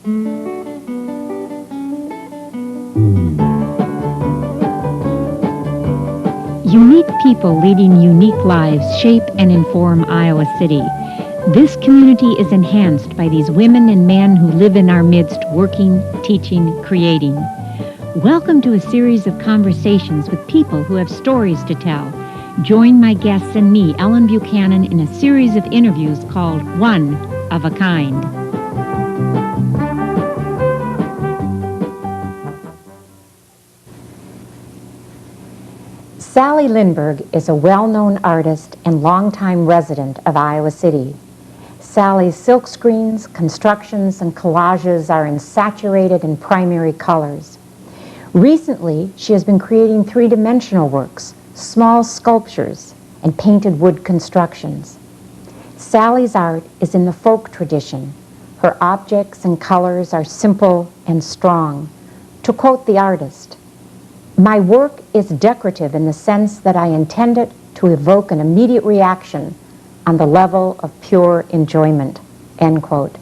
Unique people leading unique lives shape and inform Iowa City. This community is enhanced by these women and men who live in our midst, working, teaching, creating. Welcome to a series of conversations with people who have stories to tell. Join my guests and me, Ellen Buchanan, in a series of interviews called One of a Kind. Sally Lindberg is a well-known artist and longtime resident of Iowa City. Sally's silkscreens, constructions, and collages are in saturated and primary colors. Recently, she has been creating three-dimensional works, small sculptures, and painted wood constructions. Sally's art is in the folk tradition. Her objects and colors are simple and strong. To quote the artist, "My work is decorative in the sense that I intend it to evoke an immediate reaction on the level of pure enjoyment," end quote.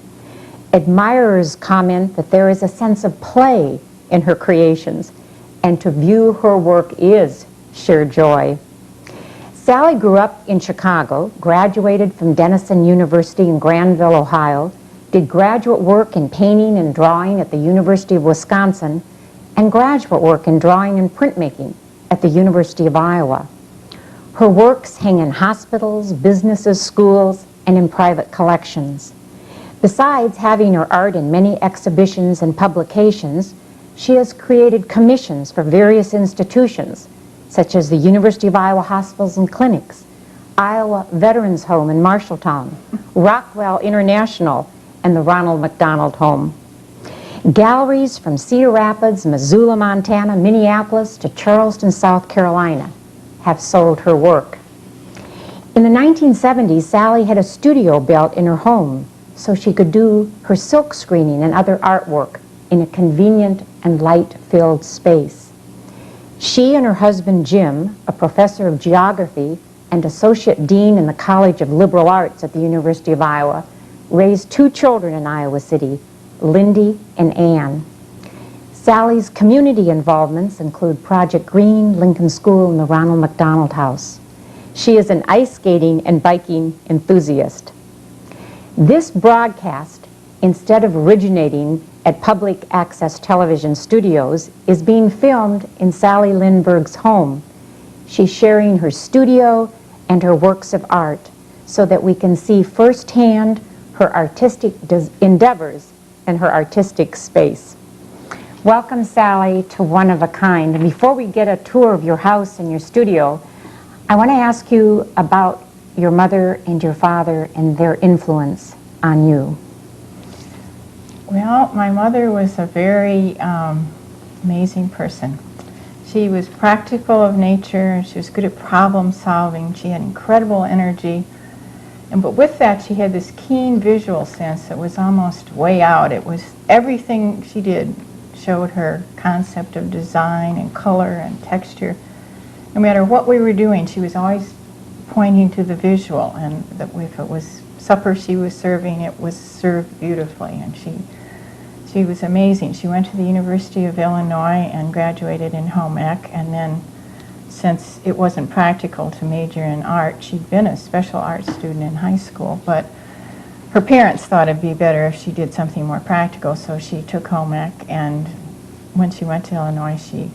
Admirers comment that there is a sense of play in her creations, and to view her work is sheer joy. Sally grew up in Chicago, graduated from Denison University in Granville, Ohio, did graduate work in painting and drawing at the University of Wisconsin, and graduate work in drawing and printmaking at the University of Iowa. Her works hang in hospitals, businesses, schools, and in private collections. Besides having her art in many exhibitions and publications, she has created commissions for various institutions, such as the University of Iowa Hospitals and Clinics, Iowa Veterans Home in Marshalltown, Rockwell International, and the Ronald McDonald Home. Galleries from Cedar Rapids, Missoula, Montana, Minneapolis to Charleston, South Carolina have sold her work. In the 1970s, Sally had a studio built in her home so she could do her silk screening and other artwork in a convenient and light-filled space. She and her husband Jim, a professor of geography and associate dean in the College of Liberal Arts at the University of Iowa, raised two children in Iowa City, Lindy and Ann. Sally's community involvements include Project Green, Lincoln School, and the Ronald McDonald House. She is an ice skating and biking enthusiast. This broadcast, instead of originating at public access television studios, is being filmed in Sally Lindberg's home. She's sharing her studio and her works of art so that we can see firsthand her artistic endeavors and her artistic space. Welcome, Sally, to One of a Kind. And before we get a tour of your house and your studio, I want to ask you about your mother and your father and their influence on you. Well, my mother was a very amazing person. She was practical of nature. She was good at problem solving. She had incredible energy. But with that, she had this keen visual sense that was almost way out. It was everything she did showed her concept of design and color and texture. No matter what we were doing, she was always pointing to the visual, and that if it was supper she was serving, it was served beautifully, and she was amazing. She went to the University of Illinois and graduated in home ec, and then since it wasn't practical to major in art, she'd been a special art student in high school, but her parents thought it'd be better if she did something more practical, so she took home ec, and when she went to Illinois, she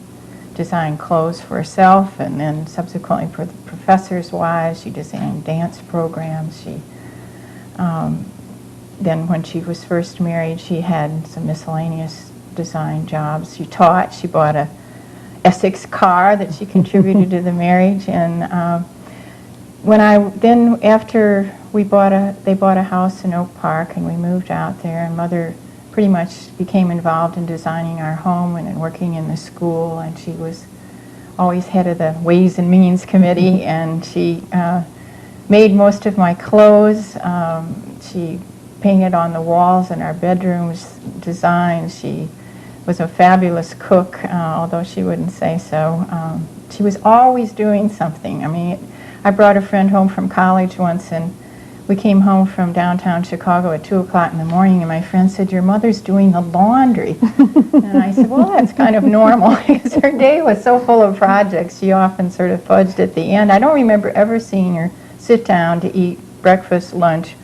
designed clothes for herself, and then subsequently for the professors' wives. She designed dance programs. She then when she was first married, she had some miscellaneous design jobs. She taught. She bought a Essex car that she contributed to the marriage, and after they bought a house in Oak Park, and we moved out there, and Mother pretty much became involved in designing our home and in working in the school, and she was always head of the Ways and Means Committee, and she made most of my clothes. She painted on the walls in our bedrooms designs. She was a fabulous cook, although she wouldn't say so. She was always doing something. I mean, I brought a friend home from college once, and we came home from downtown Chicago at 2 o'clock in the morning, and my friend said, "Your mother's doing the laundry." And I said, "Well, that's kind of normal," because her day was so full of projects. She often sort of fudged at the end. I don't remember ever seeing her sit down to eat breakfast, lunch,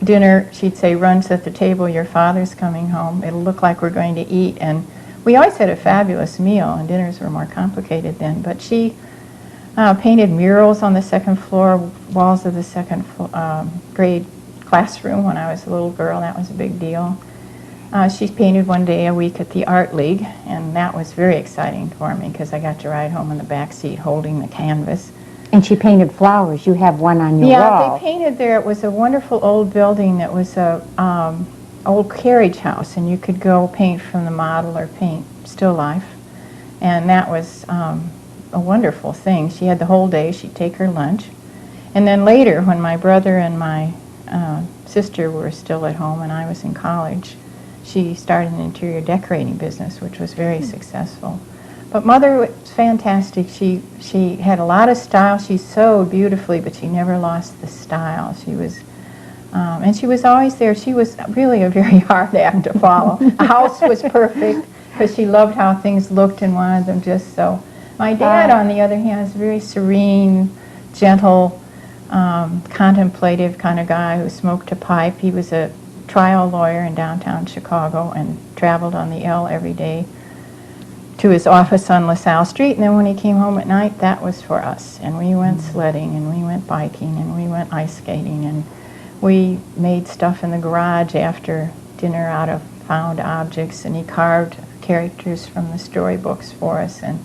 dinner. She'd say, "Run's at the table, your father's coming home. It'll look like we're going to eat." And we always had a fabulous meal, and dinners were more complicated then. But she painted murals on the second floor, walls of the second grade classroom when I was a little girl. That was a big deal. She painted one day a week at the Art League, and that was very exciting for me because I got to ride home in the back seat holding the canvas. And she painted flowers. You have one on your wall. Yeah, they painted there. It was a wonderful old building that was a old carriage house, and you could go paint from the model or paint still life. And that was a wonderful thing. She had the whole day. She'd take her lunch. And then later, when my brother and my sister were still at home and I was in college, she started an interior decorating business, which was very successful. But Mother was fantastic. She had a lot of style. She sewed beautifully, but she never lost the style. She was, and she was always there. She was really a very hard act to follow. The house was perfect because she loved how things looked and wanted them just so. My dad, on the other hand, is a very serene, gentle, contemplative kind of guy who smoked a pipe. He was a trial lawyer in downtown Chicago and traveled on the L every day to his office on LaSalle Street. And then when he came home at night, that was for us. And we went sledding, and we went biking, and we went ice skating, and we made stuff in the garage after dinner out of found objects, and he carved characters from the storybooks for us. And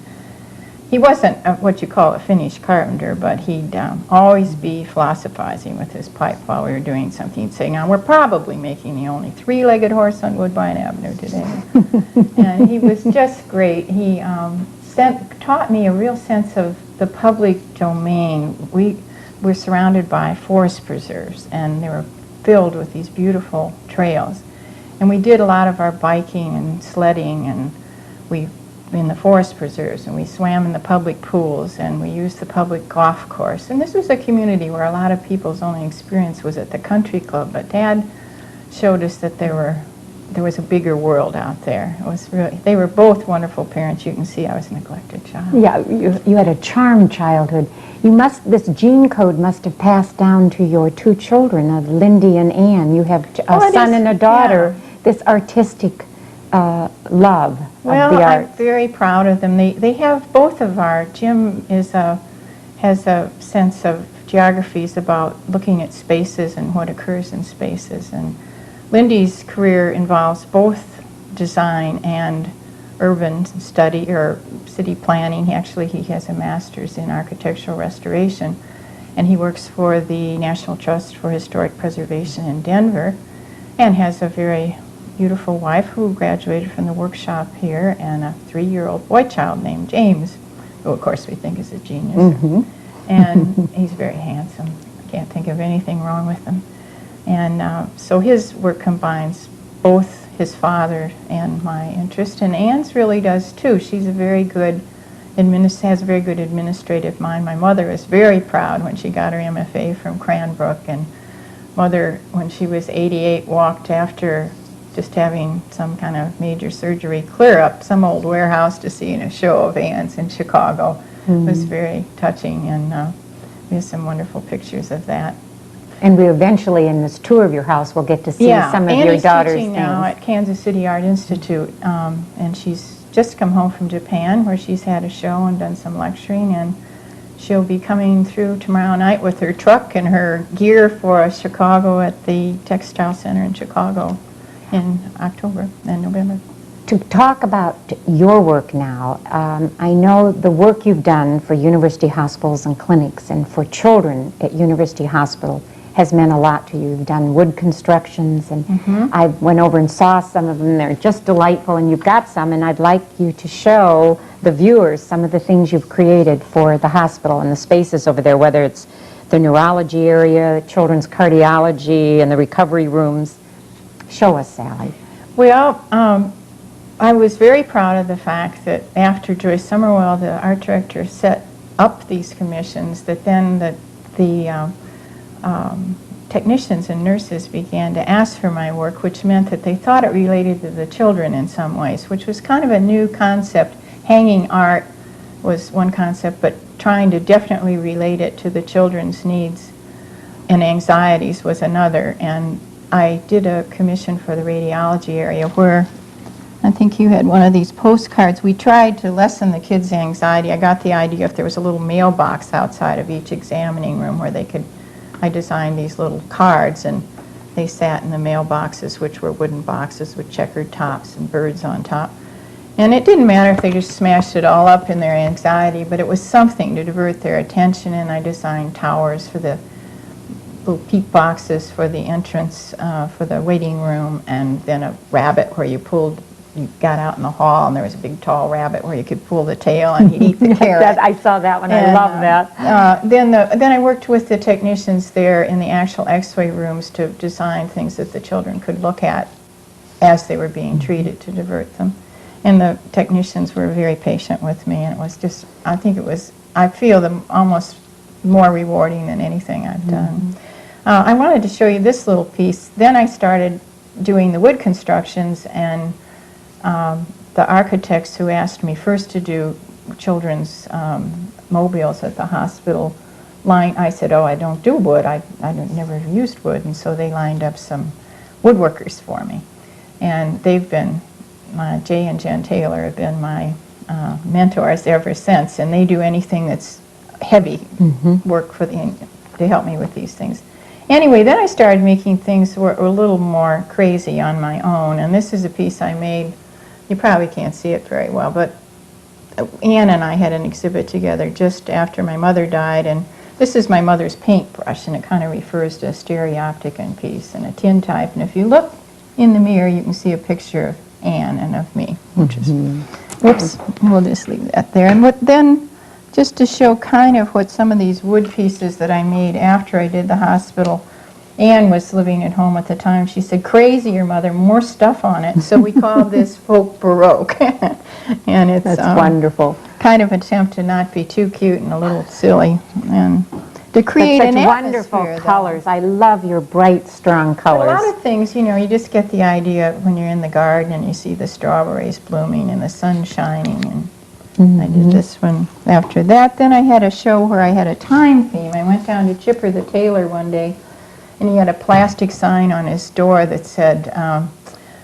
he wasn't what you call a finished carpenter, but he'd always be philosophizing with his pipe while we were doing something. He'd say, "Now, we're probably making the only three-legged horse on Woodbine Avenue today." And he was just great. He taught me a real sense of the public domain. We were surrounded by forest preserves, and they were filled with these beautiful trails. And we did a lot of our biking and sledding, and we in the forest preserves, and we swam in the public pools, and we used the public golf course. And this was a community where a lot of people's only experience was at the country club, but Dad showed us that there was a bigger world out there. It was really, they were both wonderful parents. You can see I was a neglected child. Yeah, you had a charmed childhood. This gene code must have passed down to your two children, Lindy and Ann. You have a son and a daughter. Yeah. This artistic love of the arts. I'm very proud of them. They have both of our, Jim has a sense of geographies about looking at spaces and what occurs in spaces. And Lindy's career involves both design and urban study or city planning. He has a master's in architectural restoration, and he works for the National Trust for Historic Preservation in Denver, and has a very beautiful wife who graduated from the workshop here, and a 3-year-old boy child named James, who of course we think is a genius. Mm-hmm. And he's very handsome. I can't think of anything wrong with him. And so his work combines both his father and my interest, and Ann's really does too. She's a very good has a very good administrative mind. My mother is very proud when she got her MFA from Cranbrook, and Mother, when she was 88, walked after just having some kind of major surgery, clear up some old warehouse to see a show of Ann's in Chicago. Mm-hmm. It was very touching, and we have some wonderful pictures of that. And we eventually, in this tour of your house, will get to see some of your daughter's things. Yeah, now at Kansas City Art Institute, and she's just come home from Japan, where she's had a show and done some lecturing, and she'll be coming through tomorrow night with her truck and her gear for Chicago at the Textile Center in Chicago in October and November. To talk about your work now, I know the work you've done for university hospitals and clinics and for children at University Hospital has meant a lot to you. You've done wood constructions, and I went over and saw some of them. They're just delightful, and you've got some, and I'd like you to show the viewers some of the things you've created for the hospital and the spaces over there, whether it's the neurology area, children's cardiology, and the recovery rooms. Show us, Sally. Well, I was very proud of the fact that after Joyce Summerwell, the art director, set up these commissions, that then the technicians and nurses began to ask for my work, which meant that they thought it related to the children in some ways, which was kind of a new concept. Hanging art was one concept, but trying to definitely relate it to the children's needs and anxieties was another. And I did a commission for the radiology area where I think you had one of these postcards. We tried to lessen the kids' anxiety. I got the idea if there was a little mailbox outside of each examining room where they could, I designed these little cards, and they sat in the mailboxes, which were wooden boxes with checkered tops and birds on top. And it didn't matter if they just smashed it all up in their anxiety, but it was something to divert their attention, and I designed towers for the little peep boxes for the entrance for the waiting room, and then a rabbit where you got out in the hall and there was a big tall rabbit where you could pull the tail and he'd eat the carrot. I saw that one. I love that. Then I worked with the technicians there in the actual x-ray rooms to design things that the children could look at as they were being treated to divert them. And the technicians were very patient with me, and it was just, I feel them almost more rewarding than anything I've done. I wanted to show you this little piece. Then I started doing the wood constructions, and the architects who asked me first to do children's mobiles at the hospital I said, oh, I don't do wood. I never used wood, and so they lined up some woodworkers for me. And they've been, Jay and Jen Taylor have been my mentors ever since, and they do anything that's heavy work to help me with these things. Anyway, then I started making things that were a little more crazy on my own, and this is a piece I made. You probably can't see it very well, but Ann and I had an exhibit together just after my mother died, and this is my mother's paintbrush, and it kind of refers to a stereopticon piece and a tintype. And if you look in the mirror, you can see a picture of Ann and of me, which is, whoops, we'll just leave that there. And then, just to show kind of what some of these wood pieces that I made after I did the hospital, Ann was living at home at the time. She said, crazy, your mother, more stuff on it. So we called this folk baroque. And it's That's wonderful. Kind of an attempt to not be too cute and a little silly, and to create That's an such wonderful atmosphere, colors. I love your bright, strong colors. A lot of things, you just get the idea when you're in the garden and you see the strawberries blooming and the sun shining, and I did this one after that. Then I had a show where I had a time theme. I went down to Chipper the tailor one day, and he had a plastic sign on his door that said,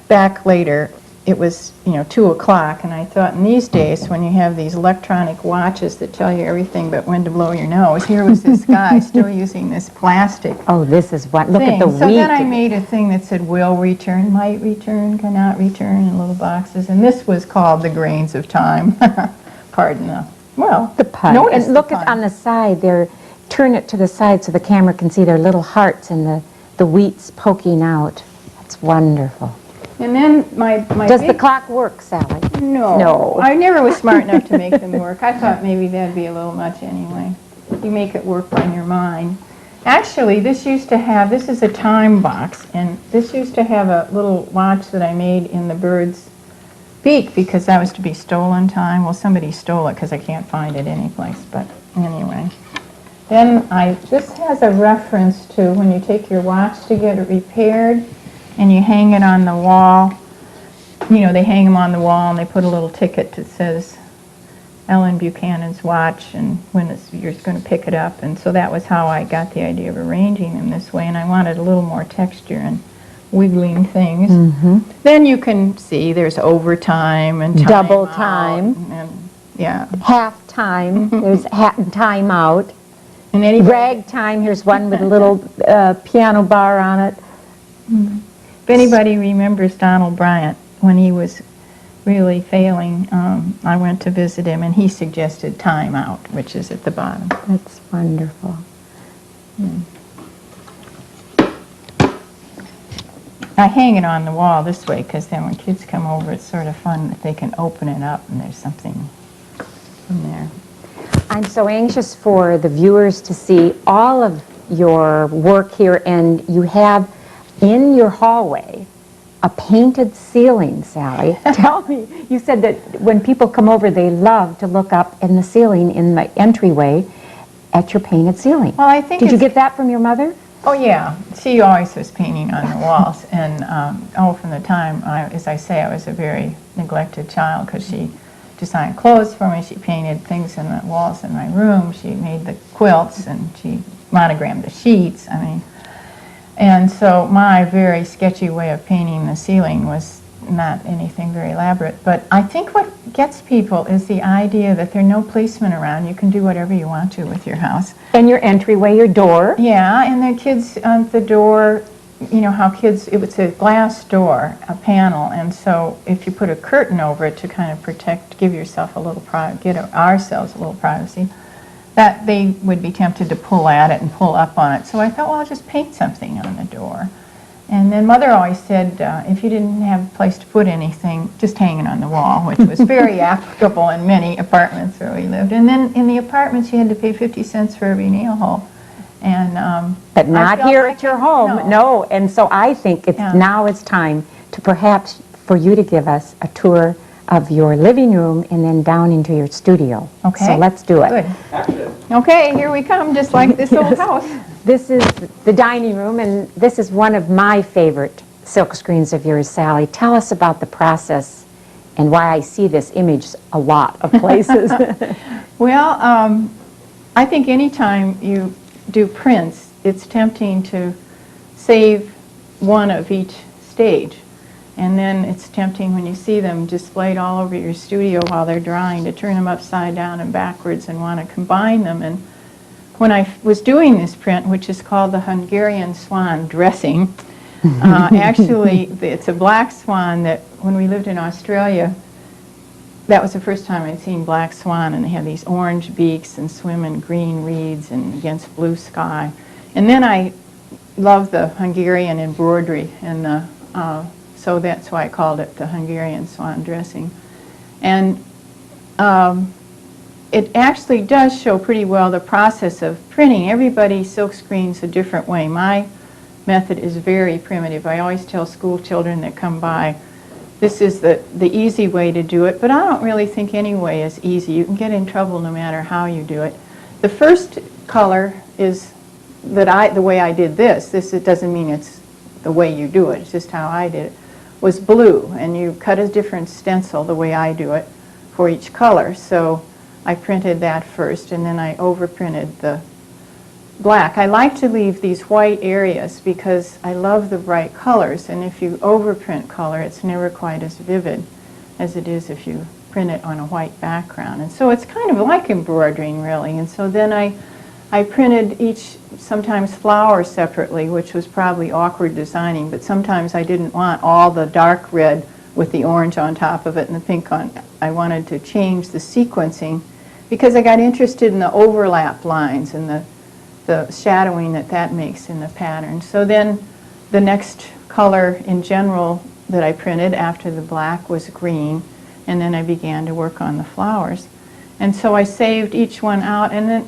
back later. It was, 2 o'clock, and I thought in these days when you have these electronic watches that tell you everything but when to blow your nose, here was this guy still using this plastic Oh, this is what, look thing. at the So wheat. then I made a thing that said will return, might return, cannot return in little boxes, and this was called the grains of time. Pardon the pun. Notice And look the at pun. on the side there, turn it to the side so the camera can see their little hearts and the wheats poking out. That's wonderful. And then my Does the big- clock work, Sally? No. No. I never was smart enough to make them work. I thought maybe that'd be a little much anyway. You make it work on your mind. Actually, this is a time box, and this used to have a little watch that I made in the bird's beak because that was to be stolen time. Well, somebody stole it because I can't find it anyplace, but anyway. Then this has a reference to when you take your watch to get it repaired, and you hang it on the wall. They hang them on the wall, and they put a little ticket that says Ellen Buchanan's watch, and when you're going to pick it up. And so that was how I got the idea of arranging them this way, and I wanted a little more texture and wiggling things. Then you can see there's overtime and time Double out, time. and Half time, there's time out. And anybody, Ragtime, here's one with a little piano bar on it. if anybody remembers Donald Bryant, when he was really failing, I went to visit him, and he suggested time out, which is at the bottom. That's wonderful. I hang it on the wall this way because then when kids come over, it's sort of fun that they can open it up and there's something in there. I'm so anxious for the viewers to see all of your work here, and you have in your hallway a painted ceiling, Sally. Tell me, you said that when people come over, they love to look up in the ceiling in the entryway at your painted ceiling. Well, I think Did you it's- get that from your mother? Oh yeah, she always was painting on the walls, and from the time, as I say, I was a very neglected child because she designed clothes for me, she painted things in the walls in my room, she made the quilts, and she monogrammed the sheets, I mean. And so my very sketchy way of painting the ceiling was not anything very elaborate. But I think what gets people is the idea that there are no policemen around. You can do whatever you want to with your house. And your entryway, your door. Yeah, and the kids on the door, you know how kids, it was a glass door, a panel, and so if you put a curtain over it to kind of protect, give yourself a little ourselves a little privacy, that they would be tempted to pull at it and pull up on it. So I thought, well, I'll just paint something on the door. And then Mother always said, if you didn't have a place to put anything, just hang it on the wall, which was very applicable in many apartments where we lived. And then in the apartments, you had to pay 50 cents for every nail hole. And but not here at your home, no. And so I think now it's time to perhaps for you to give us a tour of your living room and then down into your studio. Okay. So let's do it. Good. Okay, here we come, just like this old house. This is the dining room, and this is one of my favorite silk screens of yours, Sally. Tell us about the process and why I see this image a lot of places. Well, I think anytime you do prints, it's tempting to save one of each stage. And then it's tempting when you see them displayed all over your studio while they're drying to turn them upside down and backwards and want to combine them. And when I was doing this print, which is called the Hungarian swan dressing, actually it's a black swan that when we lived in Australia, that was the first time I'd seen black swan, and they have these orange beaks and swim in green reeds and against blue sky. And then I love the Hungarian embroidery and the so that's why I called it the Hungarian swan dressing. And it actually does show pretty well the process of printing. Everybody silk screens a different way. My method is very primitive. I always tell school children that come by, this is the easy way to do it, but I don't really think any way is easy. You can get in trouble no matter how you do it. The first color is the way I did this. It doesn't mean it's the way you do it, it's just how I did it, was blue, and you cut a different stencil the way I do it for each color. So I printed that first, and then I overprinted the black. I like to leave these white areas because I love the bright colors, and if you overprint color, it's never quite as vivid as it is if you print it on a white background. And so it's kind of like embroidering, really. And so then I printed each, sometimes flowers separately, which was probably awkward designing, but sometimes I didn't want all the dark red with the orange on top of it and the pink on. I wanted to change the sequencing because I got interested in the overlap lines and the shadowing that makes in the pattern. So then the next color in general that I printed after the black was green, and then I began to work on the flowers. And so I saved each one out, and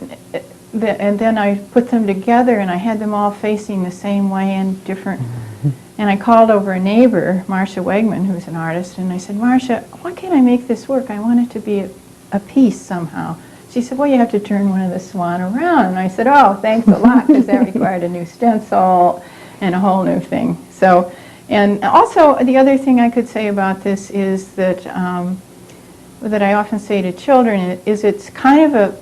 then I put them together, and I had them all facing the same way and different. And I called over a neighbor, Marcia Wegman, who's an artist, and I said, Marcia, why can't I make this work? I want it to be a piece somehow. She said, well, you have to turn one of the swan around. And I said, oh, thanks a lot, because that required a new stencil and a whole new thing. So, and also the other thing I could say about this is that that I often say to children is it's kind of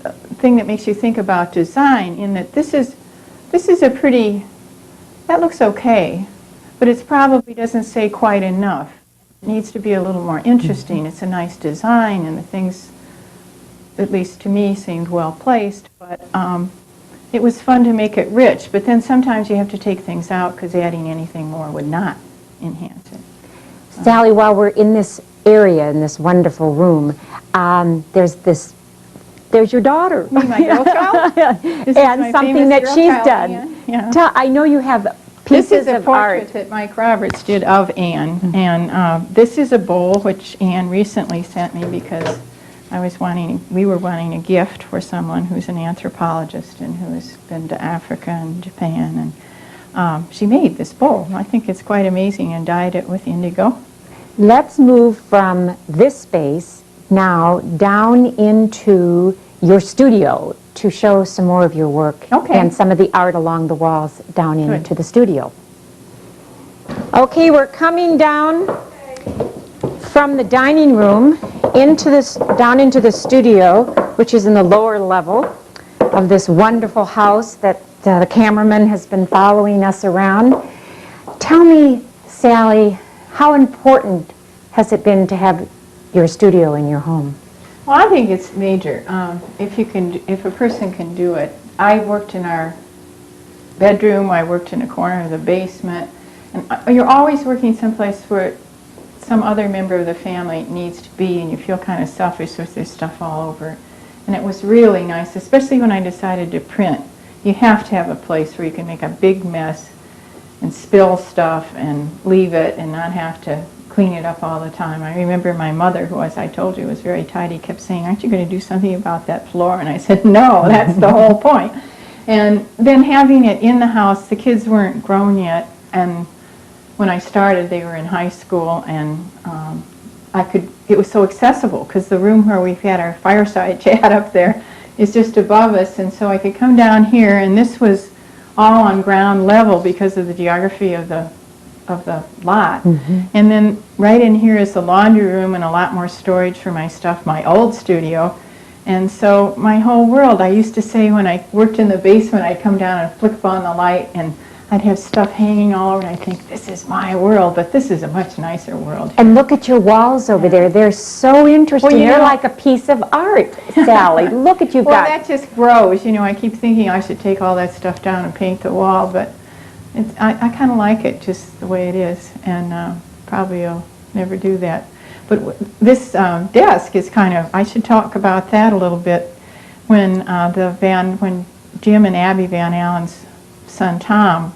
a thing that makes you think about design, in that this is a pretty, that looks okay, but it probably doesn't say quite enough. It needs to be a little more interesting. It's a nice design, and the things, at least to me, seemed well placed, but it was fun to make it rich. But then sometimes you have to take things out because adding anything more would not enhance it. Sally, while we're in this area, in this wonderful room, there's your daughter. My girl child? And something that she's done. Yeah. I know you have pieces of art. This is a portrait that Mike Roberts did of Anne, and this is a bowl which Anne recently sent me because we were wanting a gift for someone who's an anthropologist and who has been to Africa and Japan, and she made this bowl. I think it's quite amazing, and dyed it with indigo. Let's move from this space now down into your studio to show some more of your work Okay. and some of the art along the walls down into the studio. Okay, we're coming down from the dining room down into the studio, which is in the lower level of this wonderful house that the cameraman has been following us around. Tell me, Sally, how important has it been to have your studio in your home? Well, I think it's major. If a person can do it. I worked in our bedroom. I worked in a corner of the basement, and you're always working someplace where some other member of the family needs to be, and you feel kind of selfish with there's stuff all over. And it was really nice, especially when I decided to print. You have to have a place where you can make a big mess and spill stuff and leave it and not have to clean it up all the time. I remember my mother, who, as I told you, was very tidy, kept saying, "Aren't you going to do something about that floor?" And I said, "No, that's the whole point." And then having it in the house, the kids weren't grown yet, and when I started, they were in high school, and it was so accessible because the room where we've had our fireside chat up there is just above us, and so I could come down here, and this was all on ground level because of the geography of the lot. And then right in here is the laundry room and a lot more storage for my stuff, my old studio. And so my whole world, I used to say when I worked in the basement, I'd come down and flick on the light and I'd have stuff hanging all over, and I think, this is my world, but this is a much nicer world. And look at your walls over there. They're so interesting. Well, They're like a piece of art, Sally. Look at you Well, got. that just grows. You know, I keep thinking I should take all that stuff down and paint the wall, but I kind of like it just the way it is, and probably I'll never do that. But this desk is kind of, I should talk about that a little bit. When Jim and Abby Van Allen's son Tom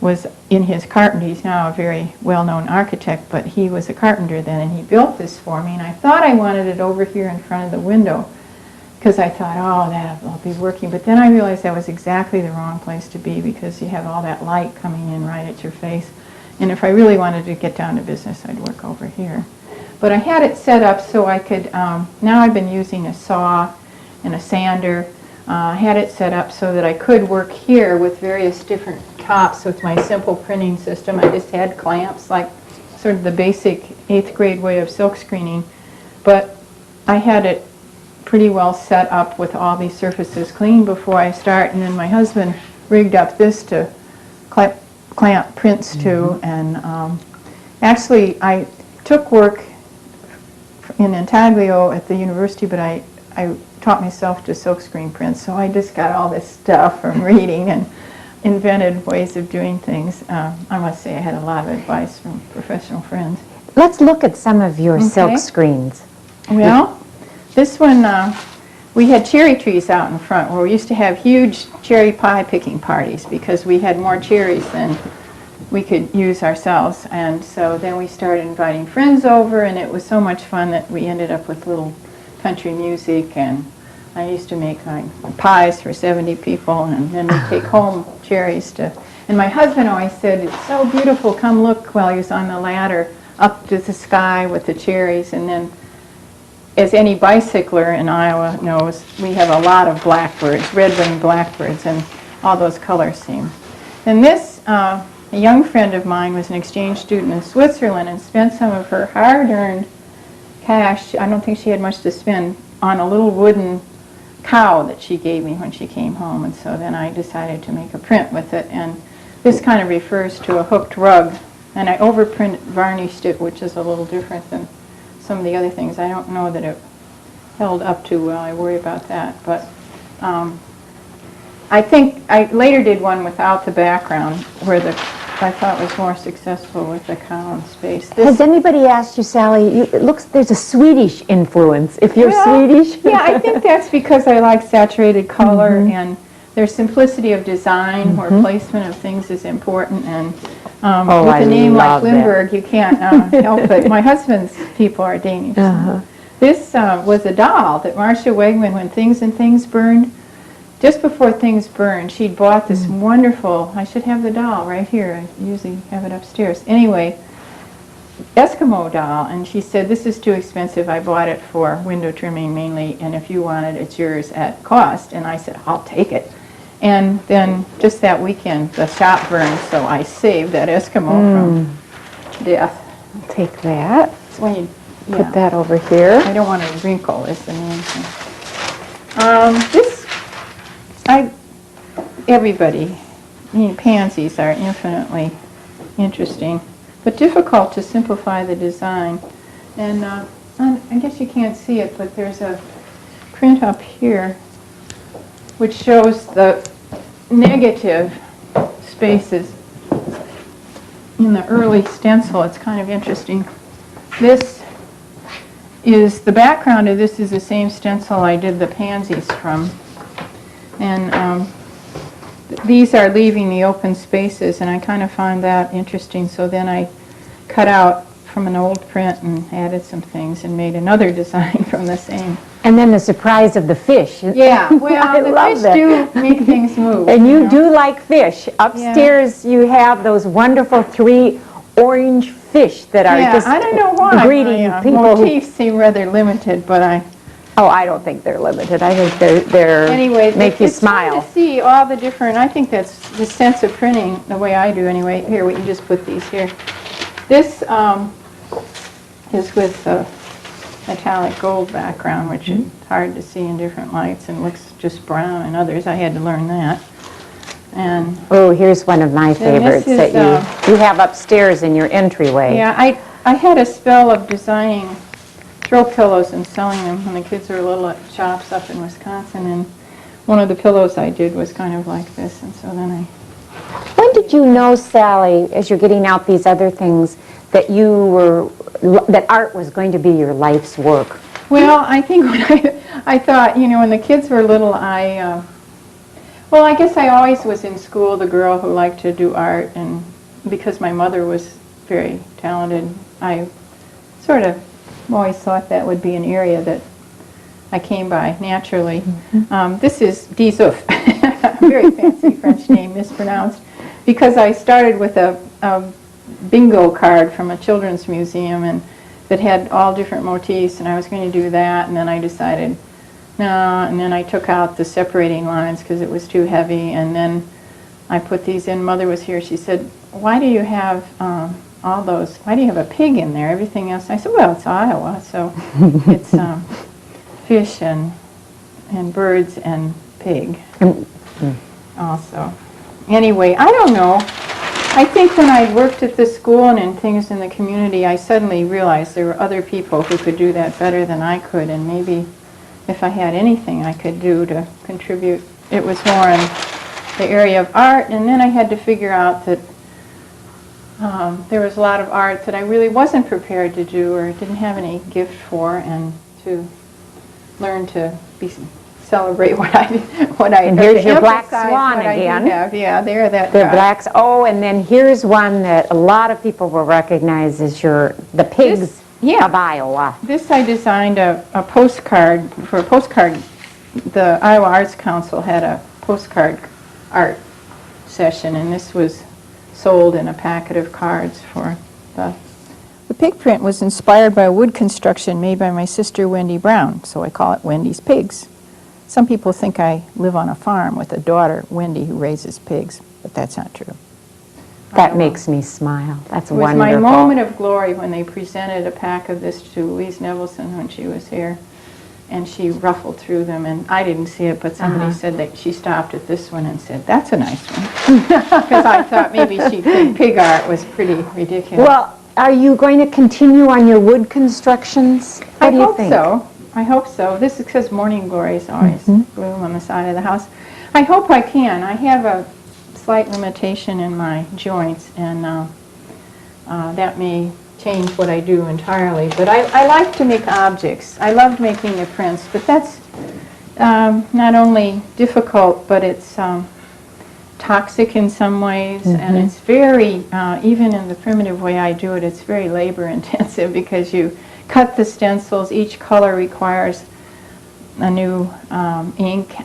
was in his carpenter, he's now a very well-known architect, but he was a carpenter then, and he built this for me, and I thought I wanted it over here in front of the window, because I thought, oh, that'll be working. But then I realized that was exactly the wrong place to be, because you have all that light coming in right at your face. And if I really wanted to get down to business, I'd work over here. But I had it set up so I could, now I've been using a saw and a sander. I had it set up so that I could work here with various different tops with my simple printing system. I just had clamps, like sort of the basic 8th grade way of silk screening. But I had it pretty well set up with all these surfaces clean before I start, and then my husband rigged up this to clamp prints to, and actually I took work in intaglio at the university, but I taught myself to silkscreen prints, so I just got all this stuff from reading and invented ways of doing things. I must say I had a lot of advice from professional friends. Let's look at some of your silk screens. Well, this one, we had cherry trees out in front where we used to have huge cherry pie picking parties because we had more cherries than we could use ourselves. And so then we started inviting friends over, and it was so much fun that we ended up with little country music, and I used to make pies for 70 people, and then we'd take home cherries to, and my husband always said, "It's so beautiful, come look," while he was on the ladder up to the sky with the cherries. And then, as any bicycler in Iowa knows, we have a lot of blackbirds, red-winged blackbirds, and all those colors seem. And this, a young friend of mine was an exchange student in Switzerland and spent some of her hard-earned cash, I don't think she had much to spend, on a little wooden cow that she gave me when she came home. And so then I decided to make a print with it. And this kind of refers to a hooked rug. And I overprint varnished it, which is a little different than some of the other things. I don't know that it held up too well. I worry about that. But I think I later did one without the background where I thought was more successful with the cow in space. Has anybody asked you, Sally, it looks there's a Swedish influence, if you're Swedish? Yeah, I think that's because I like saturated color and their simplicity of design where placement of things is important. And with a name like Lindberg, you can't help it. My husband's people are Danish. This was a doll that Marcia Wegman, when Things and Things burned, just before Things burned, she'd bought this wonderful, I should have the doll right here, I usually have it upstairs. Anyway, Eskimo doll, and she said, this is too expensive. I bought it for window trimming mainly, and if you want it, it's yours at cost. And I said, I'll take it. And then just that weekend, the shop burned, so I saved that Eskimo from death. I'll take that. So when you Put that over here. I don't want to wrinkle is the main thing. Everybody, pansies are infinitely interesting, but difficult to simplify the design. And I guess you can't see it, but there's a print up here which shows the negative spaces in the early stencil. It's kind of interesting. This is the background of this is the same stencil I did the pansies from, and these are leaving the open spaces, and I kind of find that interesting. So then I cut out from an old print and added some things and made another design from the same. And then the surprise of the fish. Yeah, well, I the love fish that. do make things move. And you know. do like fish. Upstairs you have those wonderful 3 orange fish that are just I don't know why greeting my people who... motifs seem rather limited, but Oh, I don't think they're limited. I think they're anyway, make you it's fun smile. to see all the different, I think that's the sense of printing, the way I do anyway. Here, we can just put these here. This is with a metallic gold background, which is hard to see in different lights and looks just brown in others. I had to learn that. And Oh, here's one of my favorites is, that you have upstairs in your entryway. yeah, I had a spell of designing throw pillows and selling them when the kids were little at shops up in Wisconsin, and one of the pillows I did was kind of like this, and so then When did you know, Sally, as you're getting out these other things, that that art was going to be your life's work? Well, I think when I thought, when the kids were little, well, I guess I always was in school the girl who liked to do art, and because my mother was very talented, I sort of always thought that would be an area that I came by naturally. This is Dizouf, very fancy French name, mispronounced, because I started with a bingo card from a children's museum and that had all different motifs, and I was going to do that, and then I decided no, and then I took out the separating lines because it was too heavy, and then I put these in. Mother was here. She said, why do you have all those, why do you have a pig in there? Everything else. I said, well, it's Iowa, so it's fish and birds and pig also. Anyway, I don't know. I think when I worked at the school and in things in the community, I suddenly realized there were other people who could do that better than I could, and maybe if I had anything I could do to contribute, it was more in the area of art. And then I had to figure out that there was a lot of art that I really wasn't prepared to do or didn't have any gift for, and to learn to celebrate what I And here's your black emphasize swan what I do again. have. Yeah, they're that The guy. blacks. Oh, and then here's one that a lot of people will recognize as the pigs of Iowa. This I designed a postcard, for a postcard, the Iowa Arts Council had a postcard art session, and this was sold in a packet of cards for the pig print was inspired by a wood construction made by my sister Wendy Brown, so I call it Wendy's Pigs. Some people think I live on a farm with a daughter, Wendy, who raises pigs, but that's not true. That makes me smile. That's It was wonderful. my moment of glory when they presented a pack of this to Louise Nevelson when she was here, and she ruffled through them, and I didn't see it, but somebody said that she stopped at this one and said, that's a nice one, because I thought maybe she'd think pig art was pretty ridiculous. Well, are you going to continue on your wood constructions? What do you think? I hope so. This says morning glories always bloom on the side of the house. I hope I can. I have a slight limitation in my joints, and that may change what I do entirely. But I like to make objects. I love making the prints, but that's not only difficult, but it's toxic in some ways, and it's very, even in the primitive way I do it, it's very labor intensive because you cut the stencils. Each color requires a new inking,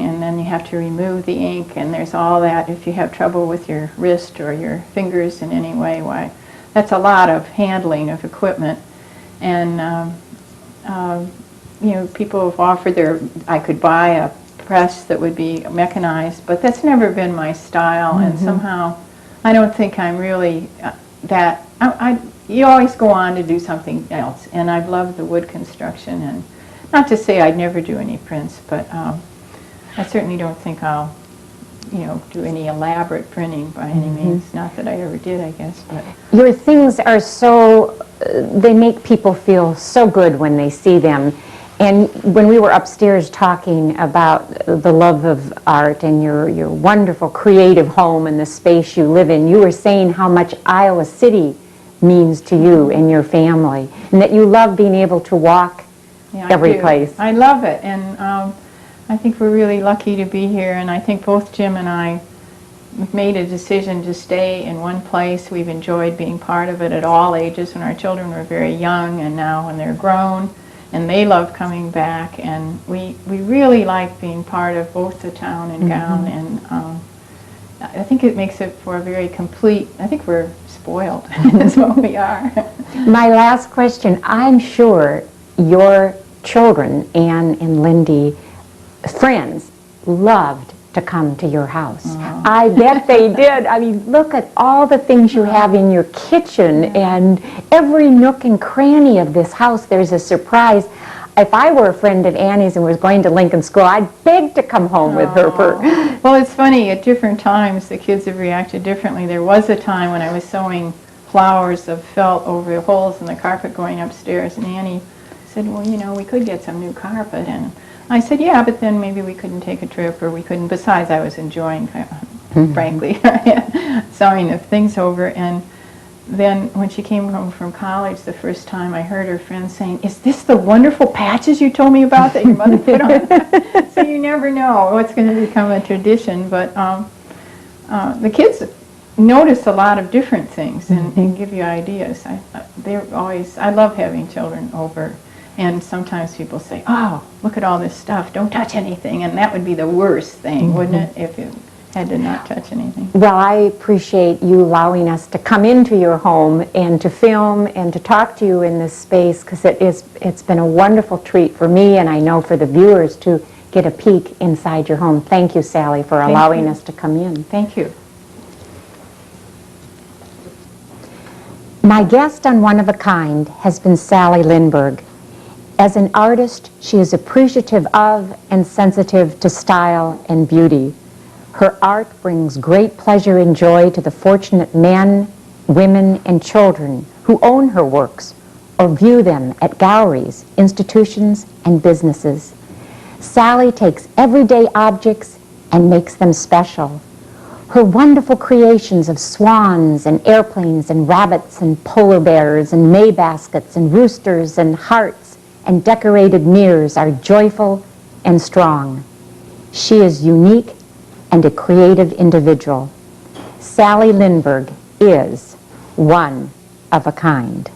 and then you have to remove the ink, and there's all that. If you have trouble with your wrist or your fingers in any way, why, that's a lot of handling of equipment. And you know, people have offered I could buy a press that would be mechanized, but that's never been my style, and somehow I don't think I'm really you always go on to do something else, and I've loved the wood construction, and not to say I'd never do any prints, but I certainly don't think I'll, you know, do any elaborate printing by any means. Not that I ever did, I guess. But your things are so, they make people feel so good when they see them. And when we were upstairs talking about the love of art and your wonderful creative home and the space you live in, you were saying how much Iowa City means to you and your family, and that you love being able to walk every place. I love it, and I think we're really lucky to be here, and I think both Jim and I made a decision to stay in one place. We've enjoyed being part of it at all ages, when our children were very young, and now when they're grown, and they love coming back, and we really like being part of both the town and gown, and I think it makes it for a very complete, I think we're spoiled, is what we are. My last question, I'm sure your children, Anne and Lindy, friends, loved to come to your house. I bet they did. I mean, look at all the things you have in your kitchen, and every nook and cranny of this house, there's a surprise. If I were a friend of Annie's and was going to Lincoln School, I'd beg to come home with her. Well, it's funny, at different times the kids have reacted differently. There was a time when I was sewing flowers of felt over the holes in the carpet going upstairs, and Annie said, well, you know, we could get some new carpet, and I said, yeah, but then maybe we couldn't take a trip, or we couldn't. Besides, I was enjoying, frankly, sewing the things over. And then when she came home from college the first time, I heard her friends saying, is this the wonderful patches you told me about that your mother put on? So you never know what's going to become a tradition. But the kids notice a lot of different things and give you ideas. I love having children over. And sometimes people say, oh, look at all this stuff, don't touch anything. And that would be the worst thing, wouldn't it, if you had to not touch anything? Well, I appreciate you allowing us to come into your home and to film and to talk to you in this space, because it's been a wonderful treat for me, and I know for the viewers, to get a peek inside your home. Thank you, Sally, for allowing us to come in. Thank you. My guest on One of a Kind has been Sally Lindberg. As an artist, she is appreciative of and sensitive to style and beauty. Her art brings great pleasure and joy to the fortunate men, women, and children who own her works or view them at galleries, institutions, and businesses. Sally takes everyday objects and makes them special. Her wonderful creations of swans and airplanes and rabbits and polar bears and May baskets and roosters and hearts and decorated mirrors are joyful and strong. She is unique and a creative individual. Sally Lindberg is one of a kind.